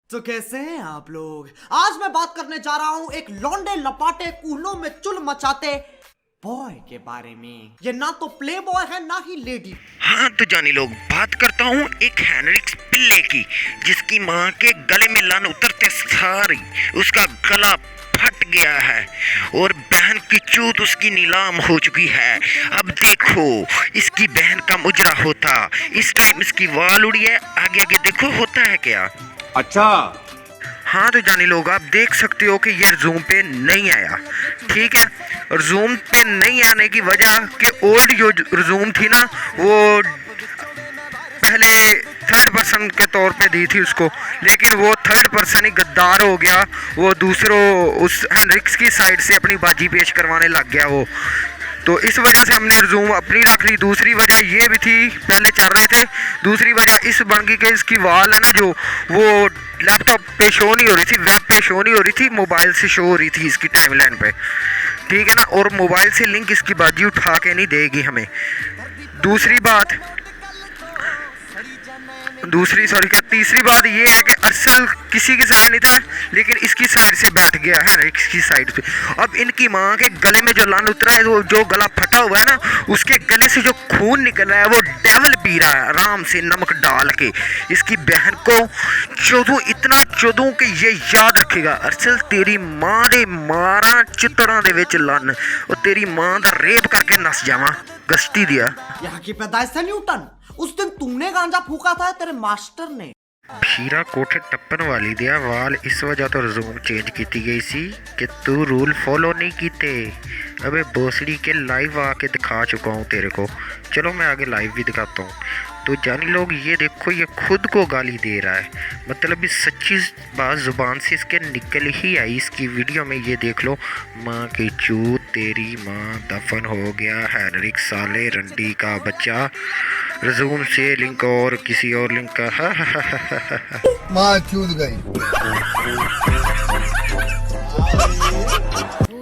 तो कैसे हैं आप लोग। आज मैं बात करने जा रहा हूं एक लौंडे लपाटे कूलों में चुल मचाते बॉय के बारे में। ये ना तो प्ले बॉय है ना ही लेडी। हाँ तो जानी लोग, बात करता हूँ एक हेनरिक्स पिल्ले की, जिसकी माँ के गले में लन उतरते सारी उसका गला फट गया है और बहन की चूत उसकी नीलाम हो चुकी है। अब देखो इसकी बहन का मुजरा होता, इस टाइम इसकी वाल उड़ी है, आगे आगे देखो होता है क्या। अच्छा हाँ तो जानी लोग, आप देख सकते हो कि ये जूम पे नहीं आया, ठीक है। और जूम पे नहीं आने की वजह कि ओल्ड जो जूम थी ना, वो पहले थर्ड पर्सन के तौर पे दी थी उसको, लेकिन वो थर्ड पर्सन ही गद्दार हो गया। वो दूसरों उस हेनरिक्स की साइड से अपनी बाजी पेश करवाने लग गया वो, तो इस वजह से हमने रिज्यूम अपनी रख ली। दूसरी वजह ये भी थी, पहले चल रहे थे, दूसरी वजह इस बन गई कि इसकी वाल है ना जो, वो लैपटॉप पे शो नहीं हो रही थी, वेब पे शो नहीं हो रही थी, मोबाइल से शो हो रही थी इसकी टाइमलाइन पे, ठीक है ना। और मोबाइल से लिंक इसकी बाजी उठा के नहीं देगी हमें। तीसरी बात ये है कि अरसल किसी की साइड नहीं था, लेकिन इसकी साइड से बैठ गया है इसकी साइड पे। अब इनकी माँ के गले में जो लन उतरा है, वो जो गला फटा हुआ है ना, उसके गले से जो खून निकल रहा है वो डेवल पी रहा है आराम से नमक डाल के। इसकी बहन को चोदू, इतना चोदू कि ये याद रखेगा, अरसल तेरी माँ दे मारा चितड़ा दे विच लन, और तेरी माँ दा रेप करके नस जावा गश्ती दिया। यहाँ की पैदाइश है न्यूटन। उस दिन तुमने गांजा फूका था तेरे मास्टर ने। भीरा कोठे टप्पन वाली दिया वाल इस वजह तो रिज्यूम चेंज की गई सी कि तू रूल फॉलो नहीं कीते। अबे भोसड़ी के लाइव आके दिखा चुका हूँ तेरे को, चलो मैं आगे लाइव भी दिखाता हूँ। तो जानी लोग ये देखो, ये खुद को गाली दे रहा है, मतलब इस सच्ची बात जुबान से इसके निकल ही आई इसकी वीडियो में। ये देख लो, माँ की चूत तेरी माँ दफन हो गया हेनरिक साले रंडी का बच्चा। रिज्यूम से लिंक और किसी और लिंक का माँ चूत गई।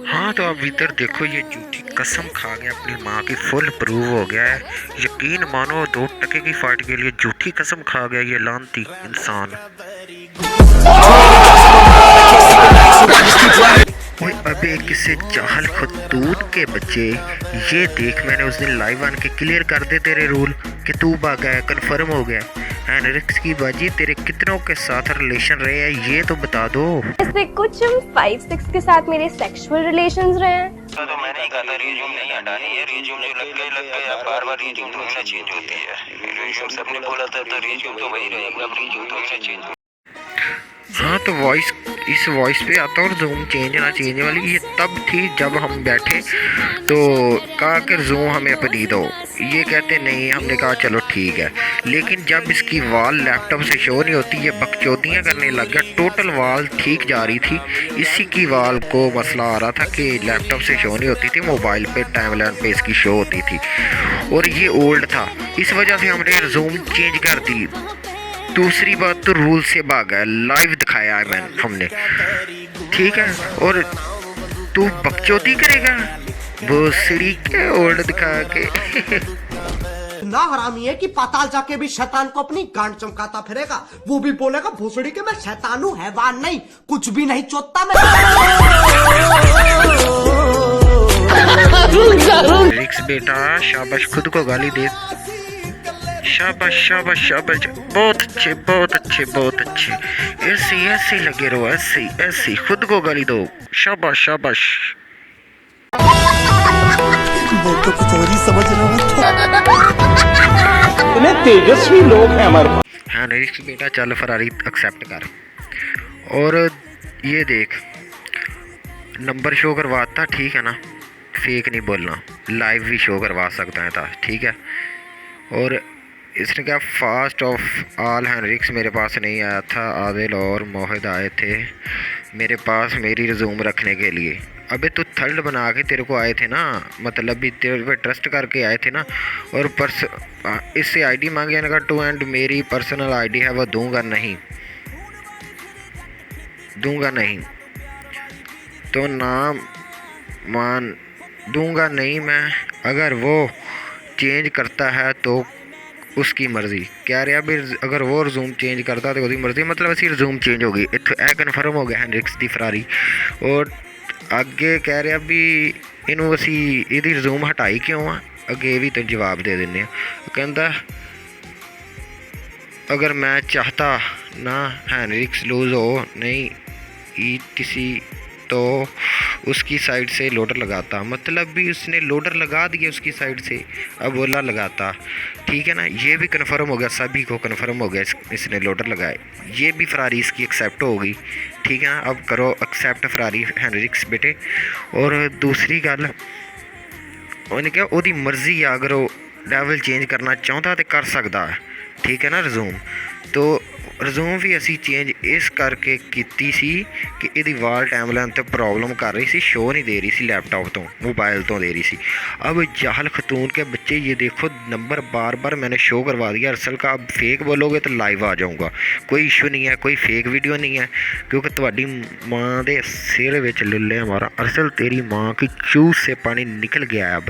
हाँ तो अब इधर देखो, ये झूठी कसम खा गया अपनी माँ की, फुल प्रूव हो गया है। यकीन मानो 2 टके की फाइट के लिए झूठी कसम खा गया ये लानती इंसान। ओए अबे किसे चाहल खतूत के बच्चे, ये देख मैंने उस दिन लाइव आन के क्लियर कर दे तेरे रूल कि तू भागा है, कन्फर्म हो गया। हेनरिक्स की बाजी तेरे कितनों के साथ रिलेशन रहे हैं ये तो बता दो। इससे कुछ 5-6 के साथ मेरे सेक्सुअल रिलेशंस रहे हैं। तो मैंने ही कहा था रिज्यूम नहीं हटानी है, रिज्यूम जो लग गया बार बार रिज्यूम तो हमेशा चेंज होती है। रिज्यूम सबने बोला था तो रिज्यूम तो वही रहेगा, अब रिज्यूम तो हमेशा चेंज। हाँ तो वॉइस, इस वॉइस पे आता और जूम चेंज ना चेंज वाली ये तब थी जब हम बैठे तो कहा कि जूम हमें अपनी दो, ये कहते नहीं, हमने कहा चलो ठीक है। लेकिन जब इसकी वाल लैपटॉप से शो नहीं होती, ये बकचोदियाँ करने लग गया। टोटल वाल ठीक जा रही थी, इसी की वाल को मसला आ रहा था कि लैपटॉप से शो नहीं होती थी, मोबाइल पे टाइमलाइन पे इसकी शो होती थी, और ये ओल्ड था, इस वजह से हमने जूम चेंज कर दी। दूसरी बात तो रूल से भागा है, लाइव दिखाया है मैंने हमने, ठीक है। और तू बकचोदी करेगा वो सीढ़ी के ओल्ड दिखा के ना हरामी है कि पाताल जाके भी शैतान को अपनी गांड चमकाता फिरेगा। वो भी बोलेगा भोसड़ी के मैं शैतान हूँ, हैवान नहीं, कुछ भी नहीं चोदता मैं। रिक्स बेटा शाबाश, खुद को गाली दे, शाबाश शाबाश शाबाश, बहुत अच्छे बहुत अच्छे बहुत अच्छे, ऐसे ऐसे लगे रहो, ऐसे ऐसे खुद को गाली दो, शाबाश शाबाश। मैं तो कुछ और ही समझ रहा था। इतने तेजस्वी लोग हैं हमारे पास। हाँ रिक्स बेटा चल फरारी एक्सेप्ट कर, और ये देख नंबर शो करवाता, ठीक है ना, फेक नहीं बोलना, लाइव भी शो करवा सकता है था, ठीक है। और इसने क्या फास्ट ऑफ ऑल हेनरिक्स मेरे पास नहीं आया था, आदिल और मोहिद आए थे मेरे पास मेरी रिज्यूम रखने के लिए। अबे तो थर्ड बना के तेरे को आए थे ना, मतलब भी तेरे पे ट्रस्ट करके आए थे ना। और इससे आईडी मांगे ना, टू एंड मेरी पर्सनल आईडी है वो दूंगा नहीं तो नाम मान दूंगा नहीं मैं। अगर वो चेंज करता है तो उसकी मर्जी कह रहा भी अगर वो रिज्यूम चेंज करता तो उसकी मर्जी मतलब असी रिज्यूम चेंज हो गई इत्थों यह कन्फर्म हो गया हैंड्रिक्स की फरारी। और अगे कह रहा भी इनू असी इहदी रिज्यूम हटाई क्यों आ अगे भी तेन जवाब दे देने कहता अगर मैं चाहता ना हैंड्रिक्स लूज हो नहीं किसी तो उसकी साइड से लोडर लगाता मतलब भी उसने लोडर लगा दिया उसकी साइड से अब ओला लगाता ठीक है ना। ये भी कन्फर्म हो गया सभी को कन्फर्म हो गया इसने लोडर लगाए ये भी फरारी इसकी एक्सेप्ट हो गई ठीक है ना। अब करो एक्सेप्ट फरारी हैंड्रिक्स बेटे। और दूसरी गल उन्हें क्या ओदी मर्जी आ अगर वो लेवल चेंज करना चाहता तो कर सकता ठीक है ना। रिज्यूम तो रिज्यूम भी असी चेंज इस करके कीती सी कि इहदी वाल टाइमलाइन ते प्रॉब्लम कर रही सी शो नहीं दे रही सी लैपटॉप तो मोबाइल तो दे रही सी। अब जाहल खतून के बच्चे ये देखो नंबर बार बार मैंने शो करवा दिया अरसल का। अब फेक बोलोगे तो लाइव आ जाऊँगा कोई इशू नहीं है कोई फेक वीडियो नहीं है क्योंकि तुम्हारी माँ के सिर विच लुल्ले हमारा अरसल तेरी माँ की चूस से पानी निकल गया है।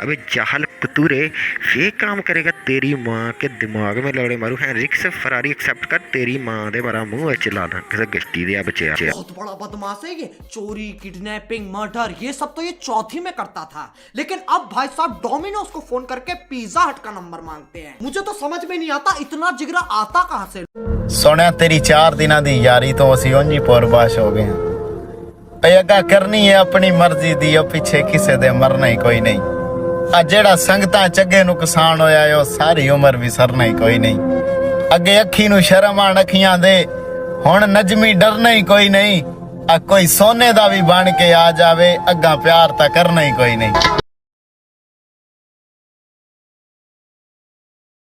अब जाहल कतूरे फेक काम करेगा तेरी माँ के दिमाग में लड़े मारू हैंड्रिक्स फरारी एक्सेप्ट कर तेरी माँ दे बड़ा मुँह चलाना किसी गश्ती दिया बच्चे बहुत बड़ा बदमाश है ये। चोरी किडनैपिंग मर्डर ये सब तो ये चौथी में करता था लेकिन अब भाई साहब डोमिनोज को फोन करके पिज्जा हट का नंबर मांगते हैं। मुझे तो समझ में नहीं आता इतना जिगरा आता कहां से। सुनिया तेरी 4 दिना दी यारी तो असी उंजी पुरबाश हो गए अगा करनी है अपनी मर्जी दी पीछे किसे दे मरना ही कोई नहीं। आ जेड़ा संगतां चगे नुकसान होया सारी उम्र भी सरना ही कोई नहीं। अगे अखी नू शर्म आण अखियां दे हुण नजमी डरना ही कोई नहीं। आ कोई सोने दा भी बन के आ जावे अगा प्यार ता करना ही कोई नहीं।